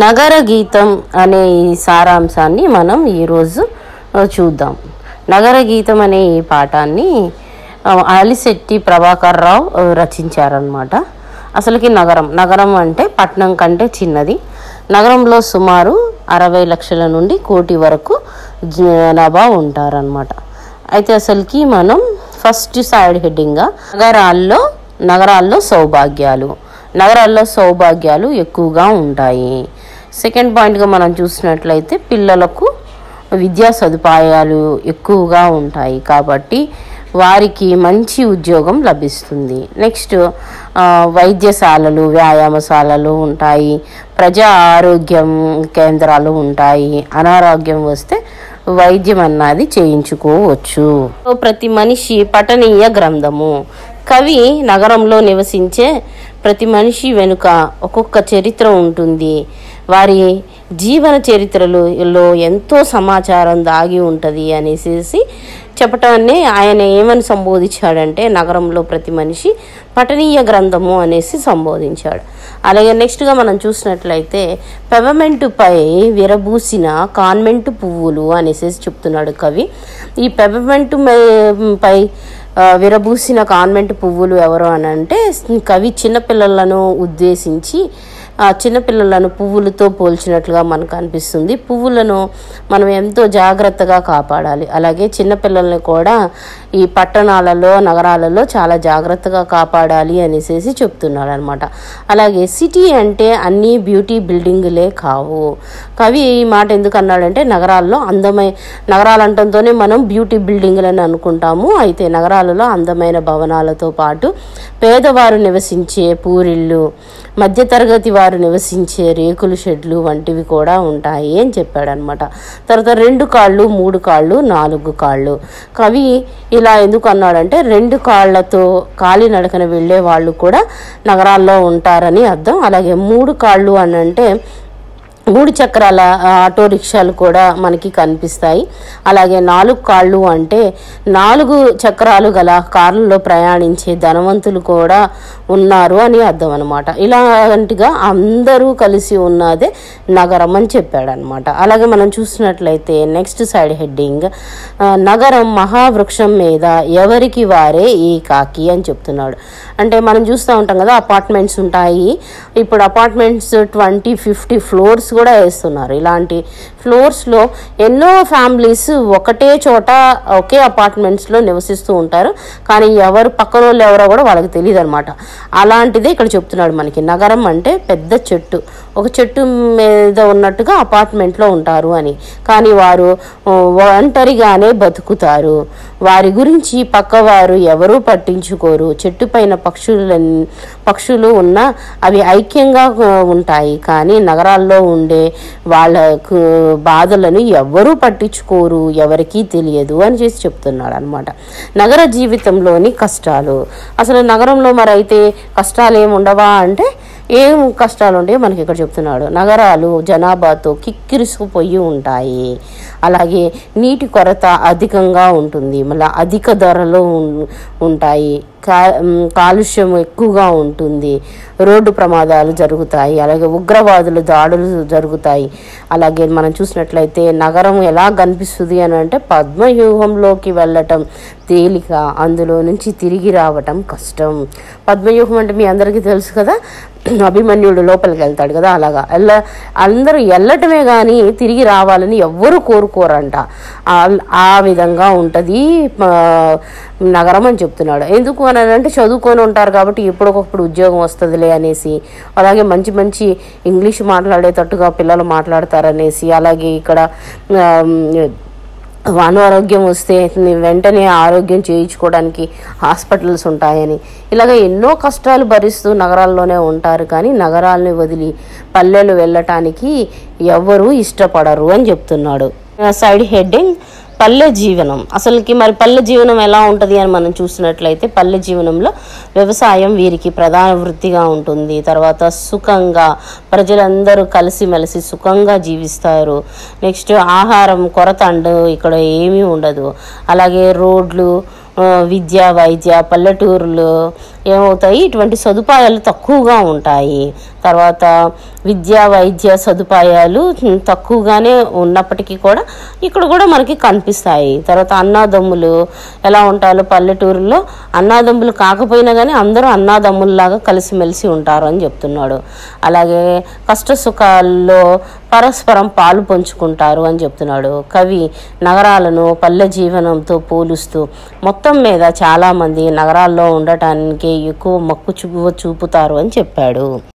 నగర గీతం అనే ఈ సారాంశాన్ని మనం ఈరోజు చూద్దాం. నగర గీతం అనే ఈ పాఠాన్ని అలిశెట్టి ప్రభాకర్ రావు రచించారనమాట. అసలుకి నగరం అంటే పట్టణం కంటే చిన్నది. నగరంలో సుమారు 60 లక్షల నుండి కోటి వరకు జనాభా ఉంటారనమాట. అయితే అసలుకి మనం ఫస్ట్ సైడ్ హెడ్డింగ్గా నగరాల్లో సౌభాగ్యాలు ఎక్కువగా ఉంటాయి. సెకండ్ పాయింట్గా మనం చూసినట్లయితే పిల్లలకు విద్యా సదుపాయాలు ఎక్కువగా ఉంటాయి కాబట్టి వారికి మంచి ఉద్యోగం లభిస్తుంది. నెక్స్ట్ వైద్యశాలలు, వ్యాయామశాలలు ఉంటాయి, ప్రజా ఆరోగ్యం కేంద్రాలు ఉంటాయి. అనారోగ్యం వస్తే వైద్యం అన్నది చేయించుకోవచ్చు. ప్రతి మనిషి పఠనీయ గ్రంథము. కవి నగరంలో నివసించే ప్రతి మనిషి వెనుక ఒక్కొక్క చరిత్ర ఉంటుంది. వారి జీవన చరిత్రలో ఎంతో సమాచారం దాగి ఉంటుంది అనేసి చెప్పటాన్ని ఆయన ఏమని సంబోధించాడంటే నగరంలో ప్రతి మనిషి పఠనీయ గ్రంథము అనేసి సంబోధించాడు. అలాగే నెక్స్ట్గా మనం చూసినట్లయితే పెపర్మెంటుపై విరబూసిన కాన్వెంట్ పువ్వులు అనేసి చెప్తున్నాడు కవి. ఈ పెపర్మెంటు పై విరబూసిన కాన్వెంట్ పువ్వులు ఎవరు అని అంటే కవి చిన్నపిల్లలను ఉద్దేశించి చిన్నపిల్లలను పువ్వులతో పోల్చినట్లుగా మనకు అనిపిస్తుంది. పువ్వులను మనం ఎంతో జాగ్రత్తగా కాపాడాలి. అలాగే చిన్నపిల్లల్ని కూడా ఈ పట్టణాలలో, నగరాలలో చాలా జాగ్రత్తగా కాపాడాలి అనేసి చెప్తున్నాడు అనమాట. అలాగే సిటీ అంటే అన్నీ బ్యూటీ బిల్డింగులే కావు. కవి ఈ మాట ఎందుకు అన్నాడంటే నగరాలంటంతోనే మనం బ్యూటీ బిల్డింగులని అనుకుంటాము. అయితే నగరాలలో అందమైన భవనాలతో పాటు పేదవారు నివసించే పూరిళ్ళు, మధ్యతరగతి వారు నివసించే రేకుల షెడ్లు వంటివి కూడా ఉంటాయి అని చెప్పాడనమాట. తర్వాత 2 కాళ్ళు, 3 కాళ్ళు, 4 కాళ్ళు. కవి ఇలా ఎందుకు అన్నాడంటే 2 కాళ్ళతో కాలినడకన వెళ్ళే వాళ్ళు కూడా నగరాల్లో ఉంటారని అర్థం. అలాగే 3 కాళ్ళు అని అంటే 3 చక్రాల ఆటో రిక్షాలు కూడా మనకి కనిపిస్తాయి. అలాగే 4 కాళ్ళు అంటే 4 చక్రాలు గల కార్లలో ప్రయాణించే ధనవంతులు కూడా ఉన్నారు అని అర్థం అనమాట. ఇలాంటిగా అందరూ కలిసి ఉన్నదే నగరం అని చెప్పాడనమాట. అలాగే మనం చూసినట్లయితే నెక్స్ట్ సైడ్ హెడ్డింగ్ నగరం మహావృక్షం మీద ఎవరికి వారే ఏకాకి అని చెప్తున్నాడు. అంటే మనం చూస్తూ ఉంటాం కదా, అపార్ట్మెంట్స్ ఉంటాయి. ఇప్పుడు అపార్ట్మెంట్స్ 20-50 ఫ్లోర్స్ కూడా వేస్తున్నారు. ఇలాంటి ఫ్లోర్స్లో ఎన్నో ఫ్యామిలీస్ ఒకటే చోట ఒకే అపార్ట్మెంట్స్లో నివసిస్తూ ఉంటారు. కానీ ఎవరు పక్కన వాళ్ళు ఎవరో కూడా వాళ్ళకి తెలియదు అనమాట. అలాంటిదే ఇక్కడ చెప్తున్నాడు మనకి. నగరం అంటే పెద్ద చెట్టు, ఒక చెట్టు మీద ఉన్నట్టుగా అపార్ట్మెంట్లో ఉంటారు అని. కానీ వారు ఒంటరిగానే బతుకుతారు. వారి గురించి పక్కవారు ఎవరూ పట్టించుకోరు. చెట్టు పైన పక్షులు ఉన్నా అవి ఐక్యంగా ఉంటాయి. కానీ నగరాల్లో ఉండే వాళ్ళకు బాధలను ఎవ్వరూ పట్టించుకోరు, ఎవరికీ తెలియదు అని చేసి చెప్తున్నాడు అనమాట. నగర జీవితంలోని కష్టాలు. అసలు నగరంలో మరి అయితే కష్టాలు ఏమి ఉండవా అంటే ఏం కష్టాలు ఉంటాయో మనకి ఇక్కడ చెప్తున్నాడు. నగరాలు జనాభాతో కిక్కిరిసిపోయి ఉంటాయి. అలాగే నీటి కొరత అధికంగా ఉంటుంది. మళ్ళీ అధిక ధరలు ఉంటాయి. కాలుష్యం ఎక్కువగా ఉంటుంది. రోడ్డు ప్రమాదాలు జరుగుతాయి. అలాగే ఉగ్రవాదుల దాడులు జరుగుతాయి. అలాగే మనం చూసినట్లయితే నగరం ఎలా కనిపిస్తుంది అని అంటే పద్మవ్యూహంలోకి వెళ్ళటం తేలిక, అందులో నుంచి తిరిగి రావటం కష్టం. పద్మవ్యూహం అంటే మీ అందరికీ తెలుసు కదా, అభిమన్యుడు లోపలికి వెళ్తాడు కదా, అలాగా అందరూ వెళ్ళటమే కానీ తిరిగి రావాలని ఎవ్వరూ కోరుకోరంట. ఆ విధంగా ఉంటుంది నగరం అని చెప్తున్నాడు. ఎందుకు అని అంటే చదువుకొని ఉంటారు కాబట్టి ఎప్పుడొకప్పుడు ఉద్యోగం వస్తుందిలే అనేసి, అలాగే మంచి మంచి ఇంగ్లీష్ మాట్లాడేటట్టుగా పిల్లలు మాట్లాడతారనేసి, అలాగే ఇక్కడ అనారోగ్యం వస్తే వెంటనే ఆరోగ్యం చేయించుకోవడానికి హాస్పిటల్స్ ఉంటాయని, ఇలాగ ఎన్నో కష్టాలు భరిస్తూ నగరాల్లోనే ఉంటారు. కానీ నగరాలని వదిలి పల్లెలు వెళ్ళటానికి ఎవ్వరూ ఇష్టపడరు అని చెప్తున్నాడు. సైడ్ హెడ్డింగ్ పల్లె జీవనం. అసలుకి మరి పల్లె జీవనం ఎలా ఉంటుంది అని మనం చూసినట్లయితే పల్లె జీవనంలో వ్యవసాయం వీరికి ప్రధాన వృత్తిగా ఉంటుంది. తర్వాత సుఖంగా ప్రజలందరూ కలిసిమెలిసి సుఖంగా జీవిస్తారు. నెక్స్ట్ ఆహారం కొరత ఇక్కడ ఏమీ ఉండదు. అలాగే రోడ్లు, విద్య, వైద్య, పల్లెటూరులు, ఏమవుతాయి, ఇటువంటి సదుపాయాలు తక్కువగా ఉంటాయి. తర్వాత విద్యా వైద్య సదుపాయాలు తక్కువగానే ఉన్నప్పటికీ కూడా ఇక్కడ కూడా మనకి కనిపిస్తాయి. తర్వాత అన్నాదమ్ములు ఎలా ఉంటారో, పల్లెటూరులో అన్నాదమ్ములు కాకపోయినా కానీ అందరూ అన్నాదమ్ముల్లాగా కలిసిమెలిసి ఉంటారు అని చెప్తున్నాడు. అలాగే కష్ట సుఖాల్లో పరస్పరం పాలు పంచుకుంటారు అని చెప్తున్నాడు. కవి నగరాలను పల్లె జీవనంతో పోలుస్తూ మొత్తం మీద చాలామంది నగరాల్లో ఉండటానికి ఎక్కువ మక్కువ చూపుతారు అని చెప్పాడు.